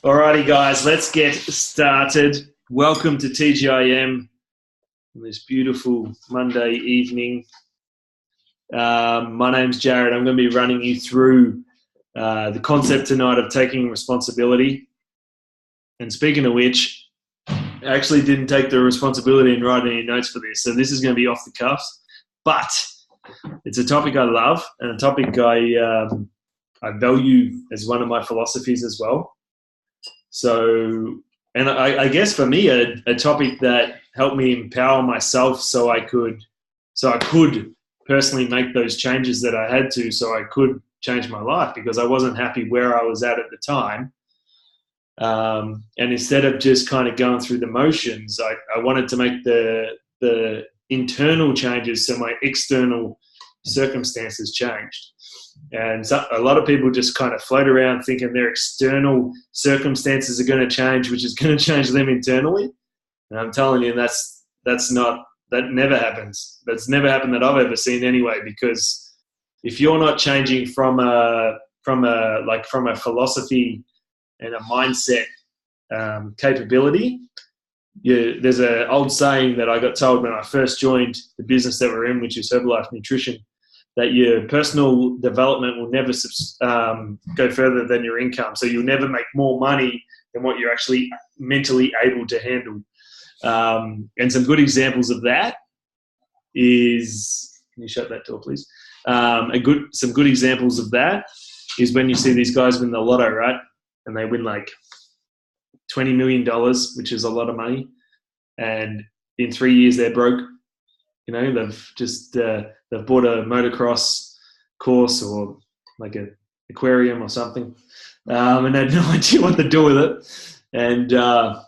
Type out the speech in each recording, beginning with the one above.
Alrighty, guys, let's get started. Welcome to TGIM on this beautiful Monday evening. My name's Jared. I'm going to be running you through the concept tonight of taking responsibility. And speaking of which, I actually didn't take the responsibility and write any notes for this, so this is going to be off the cuffs. But it's a topic I love and a topic I value as one of my philosophies as well. So, and I guess for me, a topic that helped me empower myself so I could personally make those changes that I had to, so I could change my life because I wasn't happy where I was at the time. And instead of just kind of going through the motions, I wanted to make the internal changes so my external circumstances changed. And so a lot of people just kind of float around thinking their external circumstances are going to change, which is going to change them internally. And I'm telling you, that never happens. That's never happened that I've ever seen anyway, because if you're not changing from a philosophy and a mindset capability, there's an old saying that I got told when I first joined the business that we're in, which is Herbalife Nutrition, that your personal development will never go further than your income. So you'll never make more money than what you're actually mentally able to handle. And some good examples of that is, can you shut that door, please? Some good examples of that is when you see these guys win the lotto, right? And they win like $20 million, which is a lot of money. And in 3 years, they're broke. You know, they've bought a motocross course or like an aquarium or something, and they had no idea what to do with it. And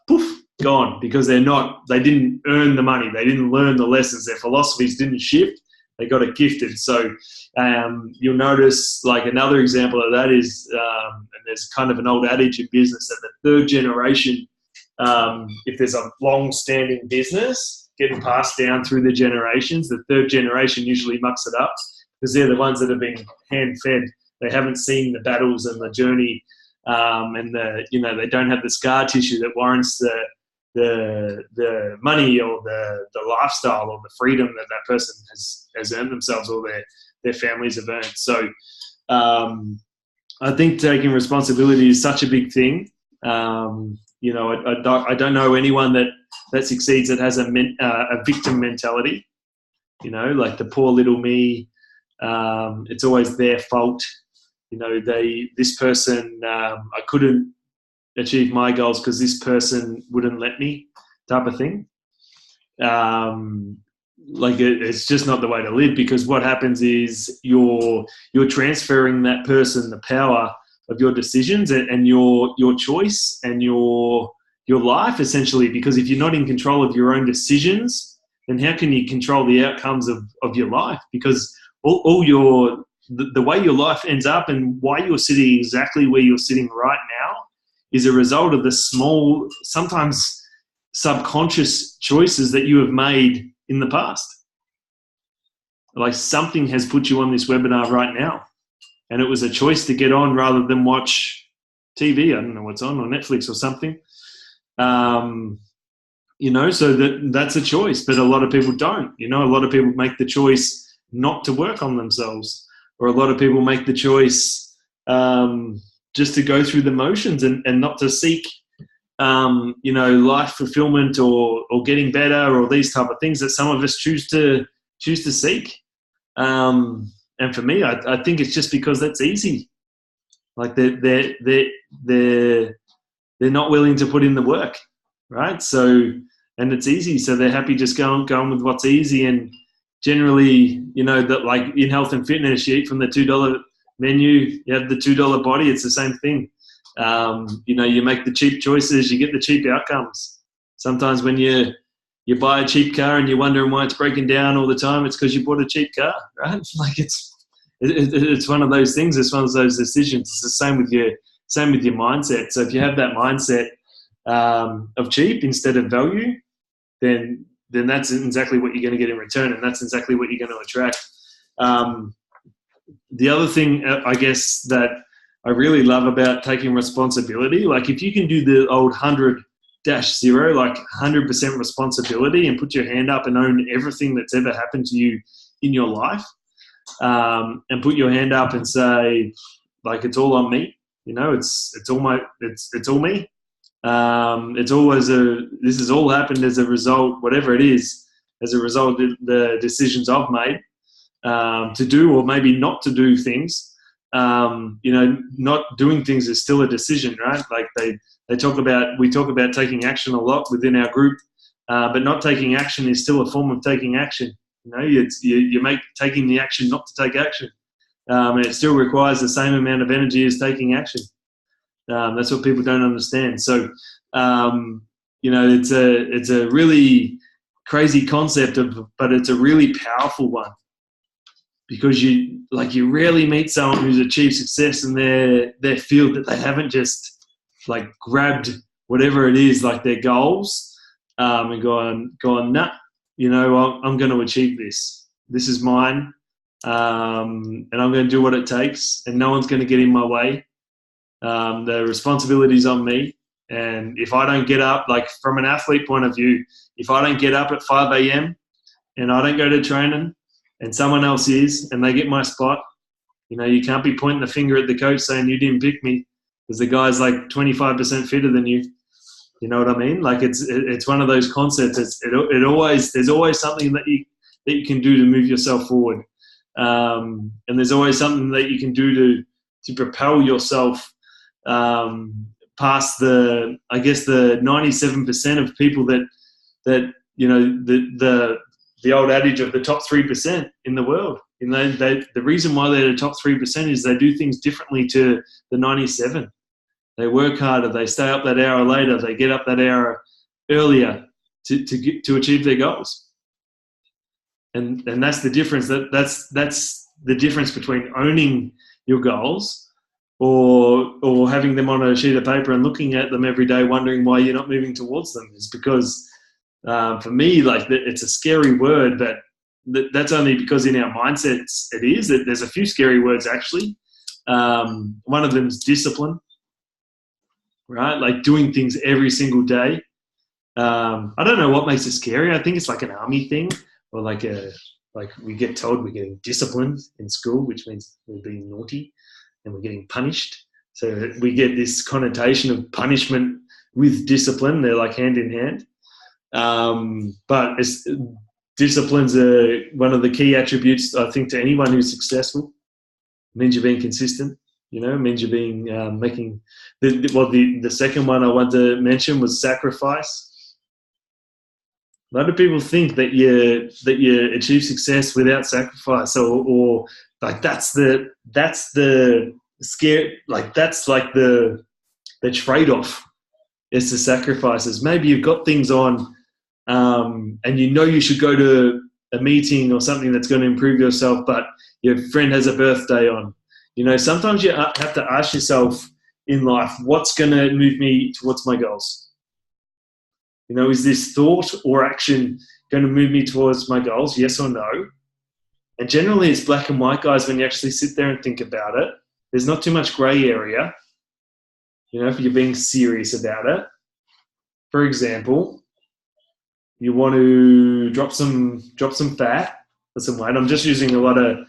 poof, gone, because they didn't earn the money. They didn't learn the lessons. Their philosophies didn't shift. They got it gifted. So you'll notice, like, another example of that is, and there's kind of an old adage in business that the third generation, if there's a long-standing business getting passed down through the generations, the third generation usually mucks it up because they're the ones that have been hand-fed. They haven't seen the battles and the journey, and they don't have the scar tissue that warrants the money or the lifestyle or the freedom that person has earned themselves or their families have earned. So I think taking responsibility is such a big thing. I don't know anyone that succeeds that has a victim mentality. You know, like the poor little me. It's always their fault. You know, this person, I couldn't achieve my goals because this person wouldn't let me, type of thing. It's just not the way to live, because what happens is you're transferring that person the power of your decisions and your choice and your life, essentially, because if you're not in control of your own decisions, then how can you control the outcomes of your life? Because the way your life ends up and why you're sitting exactly where you're sitting right now is a result of the small, sometimes subconscious choices that you have made in the past. Like, something has put you on this webinar right now, and it was a choice to get on rather than watch TV. I don't know what's on, or Netflix or something. So that's a choice, but a lot of people don't. You know, a lot of people make the choice not to work on themselves, or a lot of people make the choice just to go through the motions and not to seek, life fulfillment or getting better or these type of things that some of us choose to seek. And for me, I think it's just because that's easy. Like they're not willing to put in the work, right? So, and it's easy, so they're happy just going with what's easy. And generally, that, like in health and fitness, you eat from the $2 menu, you have the $2 body. It's the same thing. You make the cheap choices, you get the cheap outcomes. Sometimes when you buy a cheap car and you're wondering why it's breaking down all the time, it's because you bought a cheap car, right? Like it's one of those things. It's one of those decisions. It's the same with your mindset. So if you have that mindset of cheap instead of value, then that's exactly what you're going to get in return, and that's exactly what you're going to attract. The other thing, I guess, that I really love about taking responsibility. Like if you can do the old 100-0, like 100% responsibility, and put your hand up and own everything that's ever happened to you in your life, and put your hand up and say, like, it's all on me. You know, it's all me. It's always this has all happened as a result, whatever it is, as a result of the decisions I've made to do or maybe not to do things. You know, not doing things is still a decision, right? Like we talk about taking action a lot within our group, but not taking action is still a form of taking action. You know, you make taking the action not to take action, and it still requires the same amount of energy as taking action. That's what people don't understand. So, you know, it's a really crazy concept but it's a really powerful one, because you rarely meet someone who's achieved success in their field that they haven't just like grabbed whatever it is, like their goals, and gone, nah, you know, I'm going to achieve this. This is mine, and I'm going to do what it takes, and no one's going to get in my way. The responsibility's on me. And if I don't get up, like from an athlete point of view, if I don't get up at 5 a.m. and I don't go to training and someone else is, and they get my spot, you know, you can't be pointing the finger at the coach saying you didn't pick me because the guy's like 25% fitter than you. You know what I mean? Like it's one of those concepts. There's always something that you can do to move yourself forward. And there's always something that you can do to propel yourself past the 97% of people that you know, the old adage of the top 3% in the world. You know, the reason why they're the top 3% is they do things differently to the 97. They work harder. They stay up that hour later. They get up that hour earlier to achieve their goals. And that's the difference. That's the difference between owning your goals or having them on a sheet of paper and looking at them every day, wondering why you're not moving towards them. Is because for me, like, it's a scary word, but that's only because in our mindsets it is. There's a few scary words actually. One of them is discipline, right? Like doing things every single day. I don't know what makes it scary. I think it's like an army thing, or like we get told we're getting disciplined in school, which means we're being naughty and we're getting punished. So we get this connotation of punishment with discipline. They're like hand in hand. But discipline's one of the key attributes, I think, to anyone who's successful. It means you're being consistent. You know, it means you're being making. The second one I want to mention was sacrifice. A lot of people think that you achieve success without sacrifice, or like that's the scare, like that's like the trade-off is the sacrifices. Maybe you've got things on, and you know you should go to a meeting or something that's going to improve yourself, but your friend has a birthday on. You know, sometimes you have to ask yourself in life, what's going to move me towards my goals? You know, is this thought or action going to move me towards my goals? Yes or no? And generally it's black and white, guys, when you actually sit there and think about it. There's not too much gray area, you know, if you're being serious about it. For example, you want to drop some fat or some weight. I'm just using a lot of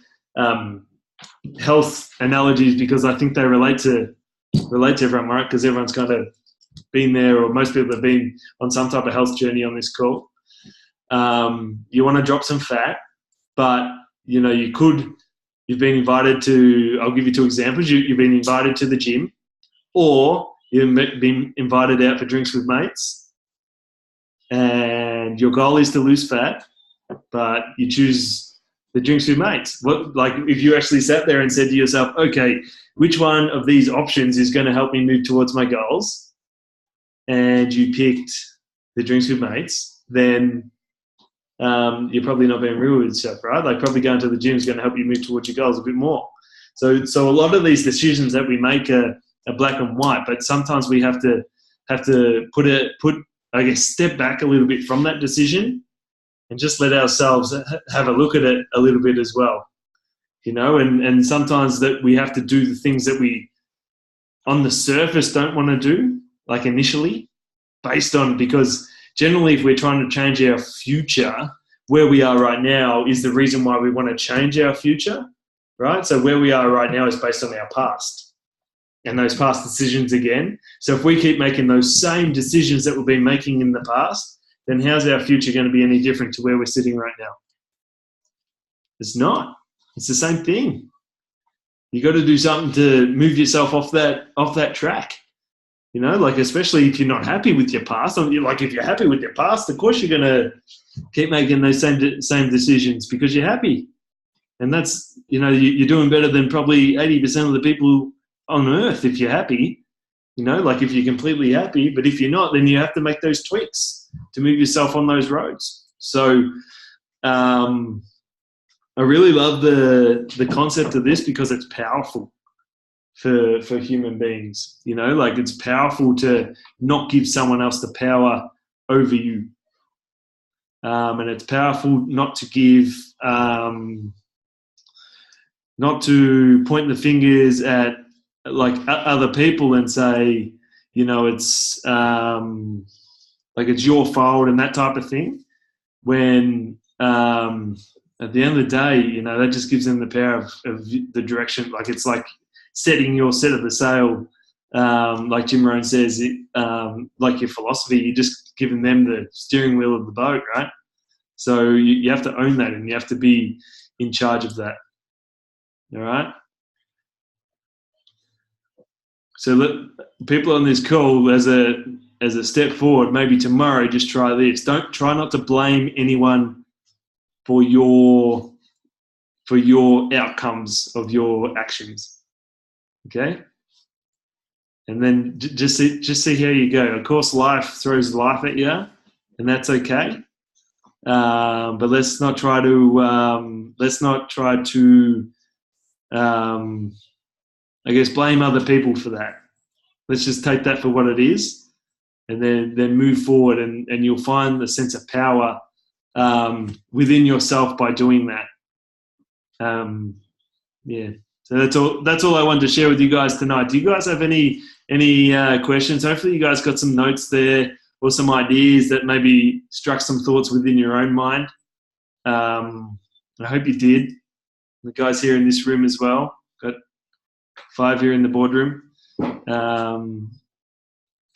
health analogies because I think they relate to everyone, right? Because everyone's kind of been there, or most people have been on some type of health journey on this call. You want to drop some fat, but you know, you've been invited to, I'll give you two examples. You've been invited to the gym, or you've been invited out for drinks with mates, and your goal is to lose fat, but you choose the drinks with mates. Like if you actually sat there and said to yourself, okay, which one of these options is going to help me move towards my goals? And you picked the drinks with mates, then you're probably not being real with yourself, right? Like probably going to the gym is going to help you move towards your goals a bit more. So a lot of these decisions that we make are black and white, but sometimes we have to step back a little bit from that decision and just let ourselves have a look at it a little bit as well, you know. And sometimes that we have to do the things that we on the surface don't want to do, like initially, because generally if we're trying to change our future, where we are right now is the reason why we want to change our future, right? So where we are right now is based on our past and those past decisions again. So if we keep making those same decisions that we've been making in the past, then how's our future going to be any different to where we're sitting right now? It's not. It's the same thing. You got to do something to move yourself off that track. You know, like especially if you're not happy with your past. Like if you're happy with your past, of course you're going to keep making those same decisions because you're happy. And that's, you know, you're doing better than probably 80% of the people on earth if you're happy. You know, like if you're completely happy, but if you're not, then you have to make those tweaks to move yourself on those roads. So I really love the concept of this because it's powerful for human beings. You know, like it's powerful to not give someone else the power over you. And it's powerful not to give, not to point the fingers at like other people and say, you know, it's like it's your fault and that type of thing. When at the end of the day, you know, that just gives them the power of the direction. Like it's like setting your set of the sail. Like Jim Rohn says, like your philosophy, you're just giving them the steering wheel of the boat, right? So you have to own that and you have to be in charge of that. All right? So look, people on this call, as a step forward, maybe tomorrow, just try this. Try not to blame anyone for your outcomes of your actions. Okay? And then just see how you go. Of course, life throws life at you, and that's okay. But let's not try to I guess blame other people for that. Let's just take that for what it is, and then move forward, and you'll find the sense of power within yourself by doing that. Yeah. So that's all I wanted to share with you guys tonight. Do you guys have any questions? Hopefully you guys got some notes there or some ideas that maybe struck some thoughts within your own mind. I hope you did. The guys here in this room as well. Got 5 here in the boardroom. Do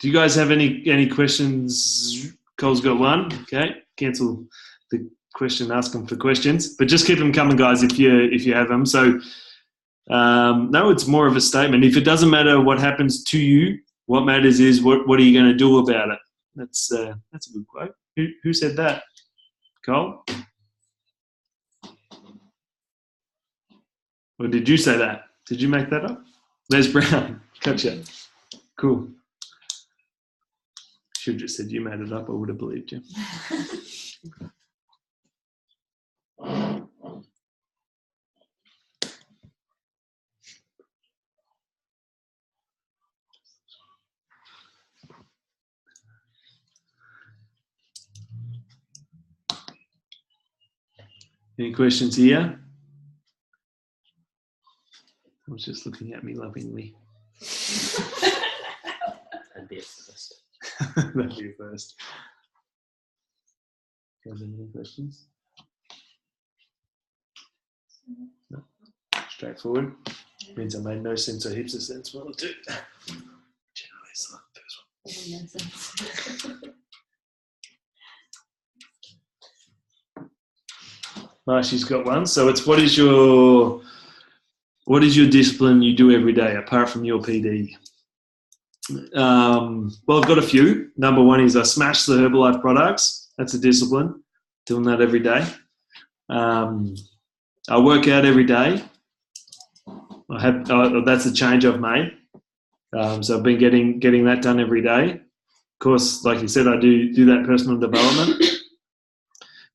you guys have any questions? Cole's got one. Okay, cancel the question. Ask them for questions, but just keep them coming, guys. If you have them. So no, it's more of a statement. If it doesn't matter what happens to you, what matters is what are you going to do about it. That's a good quote. Who said that? Cole? Or did you say that? Did you make that up? Les Brown. Gotcha. Cool. Should have just said you made it up. I would have believed you. Any questions here? I was just looking at me lovingly. That'd be a first. That'd be a first. Do you have any questions? No. Straightforward. Means I made no sense or heaps of sense. Well, it did. Generally, it's not the first one. Marshy's got one. So it's what is your discipline you do every day apart from your PD? Well, I've got a few. Number one is I smash the Herbalife products. That's a discipline. Doing that every day. I work out every day. That's a change I've made. So I've been getting that done every day. Of course, like you said, I do that personal development.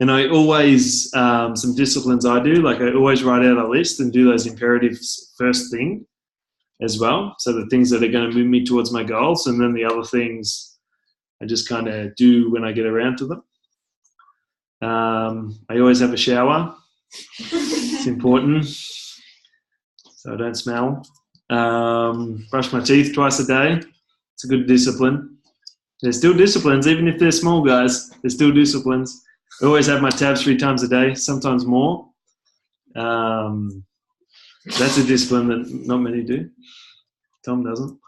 And I always, some disciplines I do, like I always write out a list and do those imperatives first thing as well. So the things that are going to move me towards my goals, and then the other things I just kind of do when I get around to them. I always have a shower. It's important so I don't smell. Brush my teeth twice a day. It's a good discipline. There's still disciplines, even if they're small, guys. There's still disciplines. I always have my tabs 3 times a day, sometimes more. That's a discipline that not many do. Tom doesn't.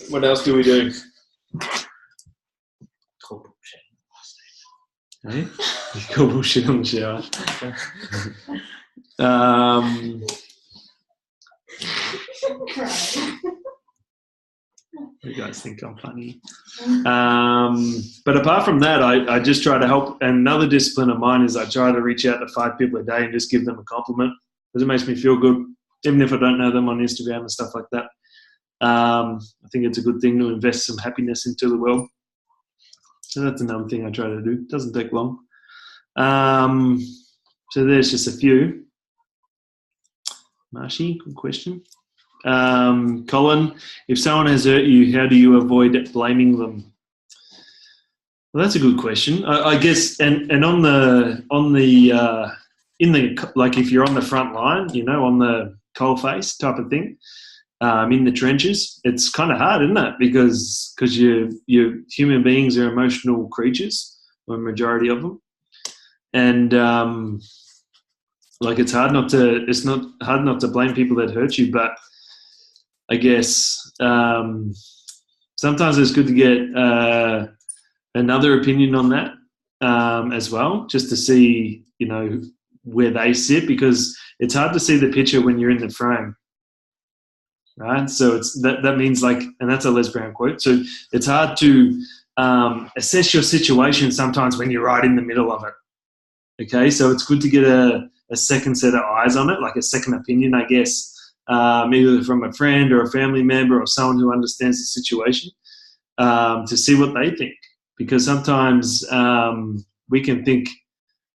What else do we do? Hey? You call bullshit on the shower. You guys think I'm funny. But apart from that, I just try to help. And another discipline of mine is I try to reach out to 5 people a day and just give them a compliment because it makes me feel good, even if I don't know them on Instagram and stuff like that. I think it's a good thing to invest some happiness into the world. So that's another thing I try to do. It doesn't take long. So there's just a few. Marshy, good question. Colin, if someone has hurt you, how do you avoid blaming them? Well, that's a good question. I guess, and on the in the, like if you're on the front line, you know, on the coalface type of thing, in the trenches, it's kind of hard, isn't it? Because you human beings are emotional creatures, or a majority of them, and like it's not hard not to blame people that hurt you, but I guess sometimes it's good to get another opinion on that as well, just to see, you know, where they sit, because it's hard to see the picture when you're in the frame, right? So it's that means, like, and that's a Les Brown quote. So it's hard to assess your situation sometimes when you're right in the middle of it. Okay, so it's good to get a second set of eyes on it, like a second opinion, I guess. Either from a friend or a family member or someone who understands the situation, to see what they think. Because sometimes we can think,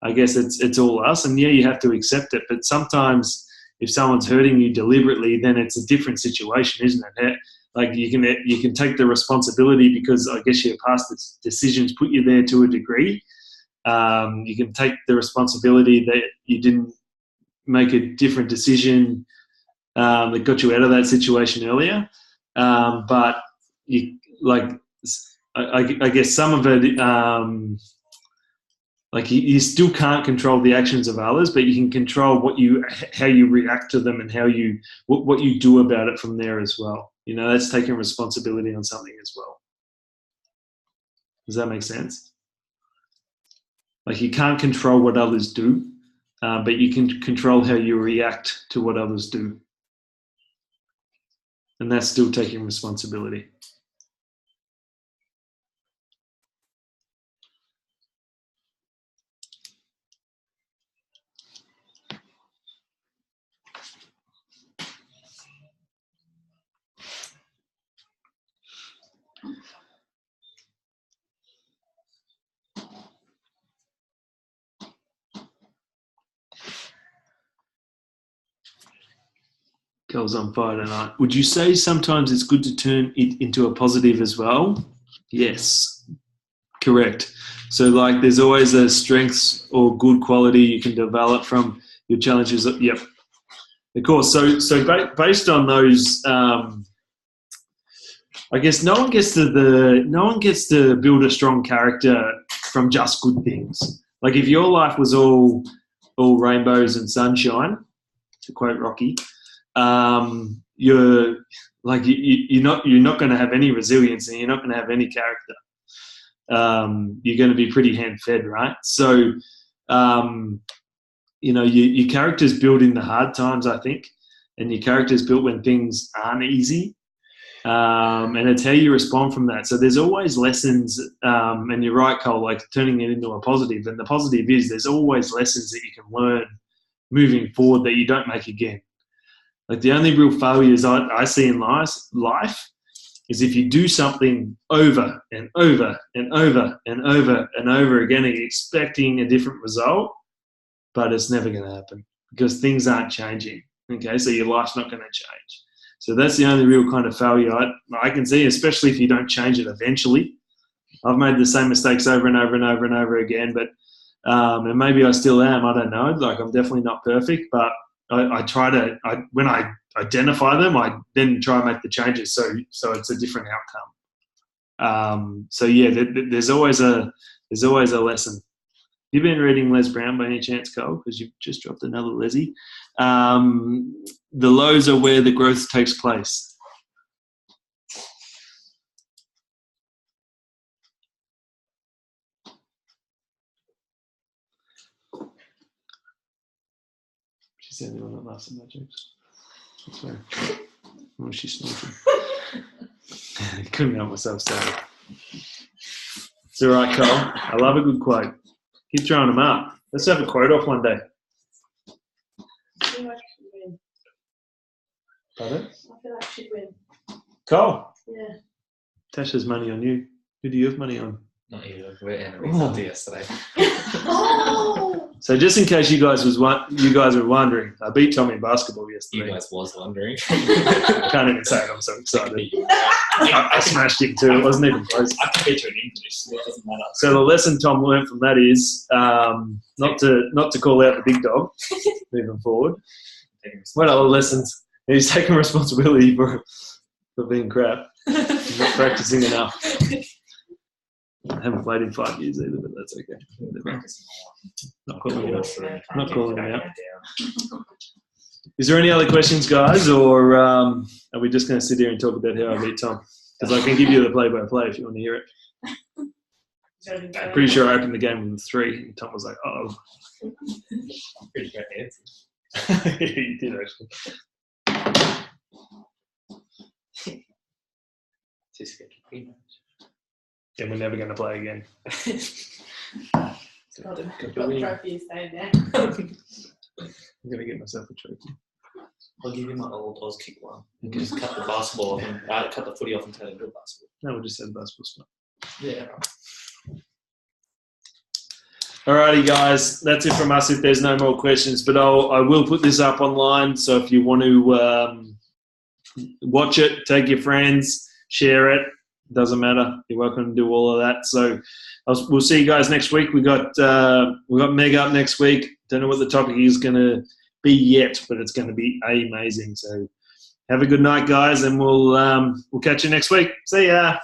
I guess it's all us, and yeah, you have to accept it. But sometimes if someone's hurting you deliberately, then it's a different situation, isn't it? Like you can take the responsibility because I guess your past decisions put you there to a degree. You can take the responsibility that you didn't make a different decision that got you out of that situation earlier. But you, like, I guess some of it, like you still can't control the actions of others, but you can control how you react to them and what you do about it from there as well. You know, that's taking responsibility on something as well. Does that make sense? Like you can't control what others do, but you can control how you react to what others do. And that's still taking responsibility. Goes on fire tonight. Would you say sometimes it's good to turn it into a positive as well? Yes, correct. So like there's always a strengths or good quality you can develop from your challenges. Yep, of course. So based on those, I guess no one gets to build a strong character from just good things. Like if your life was all rainbows and sunshine, to quote Rocky, you're not going to have any resilience and you're not going to have any character. You're going to be pretty hand-fed, right? So, you know, your character's built in the hard times, I think, and your character's built when things aren't easy, and it's how you respond from that. So there's always lessons, and you're right, Cole, like turning it into a positive. And the positive is there's always lessons that you can learn moving forward that you don't make again. Like the only real failures I see in life is if you do something over and over and over and over and over again and you're expecting a different result, but it's never going to happen because things aren't changing. Okay, so your life's not going to change. So that's the only real kind of failure I can see, especially if you don't change it eventually. I've made the same mistakes over and over and over and over again, but and maybe I still am. I don't know. Like I'm definitely not perfect, but I try to, when I identify them, I then try and make the changes so it's a different outcome. So yeah, there's always a lesson. You've been reading Les Brown by any chance, Cole? Because you've just dropped another Leslie. The lows are where the growth takes place. She's the only one that laughs at my jokes. That's right. Oh, she's snorting. Couldn't help myself, sorry. It's all right, Cole. I love a good quote. Keep throwing them up. Let's have a quote off one day. I feel like she'd win. Pardon? I feel like she'd win. Cole. Yeah. Tasha's money on you. Who do you have money on? Not you. We're enemies after yesterday. So just in case you guys were wondering, I beat Tommy in basketball yesterday. You guys was wondering. I can't even say it. I'm so excited. I smashed him too. It wasn't even close. I can beat you in English, so it doesn't matter. So the lesson Tom learned from that is not to call out the big dog moving forward. What other lessons? He's taking responsibility for being crap. He's not practicing enough. I haven't played in 5 years either, but that's okay. Not calling him out. Is there any other questions, guys, or are we just going to sit here and talk about how I beat Tom? Because I can give you the play-by-play if you want to hear it. I'm pretty sure I opened the game with 3, and Tom was like, "Oh." Pretty great answer. He did actually. Too scared to play much. And we're never going to play again. Got the trophy staying there. I'm going to get myself a trophy. I'll give you my old Oz kick one. You can just cut the basketball off and cut the footy off and turn it into a basketball. No, we'll just say the basketball spot. Yeah. Alrighty, guys, that's it from us. If there's no more questions, but I will put this up online. So if you want to watch it, take your friends, share it. Doesn't matter. You're welcome to do all of that. So we'll see you guys next week. We got Meg up next week. Don't know what the topic is going to be yet, but it's going to be amazing. So have a good night, guys, and we'll catch you next week. See ya.